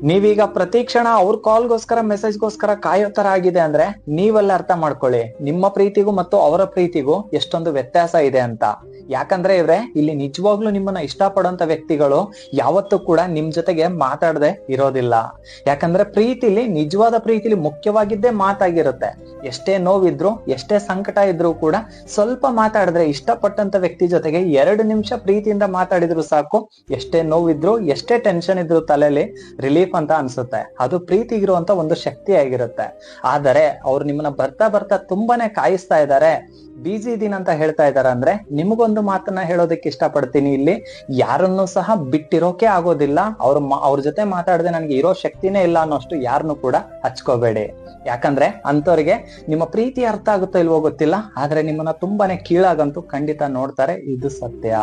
ನೀವೀಗ ಪ್ರತಿ ಕ್ಷಣ ಅವ್ರ ಕಾಲ್ಗೋಸ್ಕರ ಮೆಸೇಜ್ಗೋಸ್ಕರ ಕಾಯೋ ತರ ಆಗಿದೆ ಅಂದ್ರೆ ನೀವೆಲ್ಲ ಅರ್ಥ ಮಾಡ್ಕೊಳ್ಳಿ ನಿಮ್ಮ ಪ್ರೀತಿಗೂ ಮತ್ತು ಅವರ ಪ್ರೀತಿಗೂ ಎಷ್ಟೊಂದು ವ್ಯತ್ಯಾಸ ಇದೆ ಅಂತ. ಯಾಕಂದ್ರೆ ಇವ್ರೆ ಇಲ್ಲಿ ನಿಜವಾಗ್ಲೂ ನಿಮ್ಮನ್ನ ಇಷ್ಟಪಡೋಂತ ವ್ಯಕ್ತಿಗಳು ಯಾವತ್ತೂ ಕೂಡ ನಿಮ್ ಜೊತೆಗೆ ಮಾತಾಡದೆ ಇರೋದಿಲ್ಲ. ಯಾಕಂದ್ರೆ ಪ್ರೀತಿಲಿ ನಿಜವಾದ ಪ್ರೀತಿಲಿ ಮುಖ್ಯವಾಗಿದ್ದೇ ಮಾತಾಗಿರುತ್ತೆ. ಎಷ್ಟೇ ನೋವಿದ್ರು ಎಷ್ಟೇ ಸಂಕಟ ಇದ್ರು ಕೂಡ ಸ್ವಲ್ಪ ಮಾತಾಡಿದ್ರೆ, ಇಷ್ಟಪಟ್ಟಂತ ವ್ಯಕ್ತಿ ಜೊತೆಗೆ 2 ನಿಮಿಷ ಪ್ರೀತಿಯಿಂದ ಮಾತಾಡಿದ್ರು ಸಾಕು, ಎಷ್ಟೇ ನೋವಿದ್ರು ಎಷ್ಟೇ ಟೆನ್ಷನ್ ಇದ್ರು ತಲೆಯಲ್ಲಿ ರಿಲೀಫ್ ಅಂತ ಅನ್ಸುತ್ತೆ. ಅದು ಪ್ರೀತಿಗಿರುವಂತ ಒಂದು ಶಕ್ತಿ ಆಗಿರುತ್ತೆ. ಆದರೆ ಅವ್ರು ನಿಮ್ಮನ್ನ ಬರ್ತಾ ಬರ್ತಾ ತುಂಬಾನೇ ಕಾಯಿಸ್ತಾ ಇದ್ದಾರೆ, ಬಿಸಿ ಇದೀನಿ ಅಂತ ಹೇಳ್ತಾ ಇದಾರೆ ಅಂದ್ರೆ ನಿಮಗೊಂದು ಮಾತನ್ನ ಹೇಳೋದಕ್ಕೆ ಇಷ್ಟಪಡ್ತೀನಿ. ಇಲ್ಲಿ ಯಾರನ್ನು ಸಹ ಬಿಟ್ಟಿರೋಕೆ ಆಗೋದಿಲ್ಲ. ಅವ್ರ ಜೊತೆ ಮಾತಾಡದೆ ನನ್ಗೆ ಇರೋ ಶಕ್ತಿನೇ ಇಲ್ಲ ಅನ್ನೋಷ್ಟು ಯಾರನ್ನು ಕೂಡ ಹಚ್ಕೋಬೇಡಿ. ಯಾಕಂದ್ರೆ ಅಂತವ್ರಿಗೆ ನಿಮ್ಮ ಪ್ರೀತಿ ಅರ್ಥ ಆಗುತ್ತೋ ಇಲ್ವೋ ಗೊತ್ತಿಲ್ಲ, ಆದ್ರೆ ನಿಮ್ಮನ್ನ ತುಂಬಾನೇ ಕೀಳಾಗಂತೂ ಖಂಡಿತ ನೋಡ್ತಾರೆ. ಇದು ಸತ್ಯ.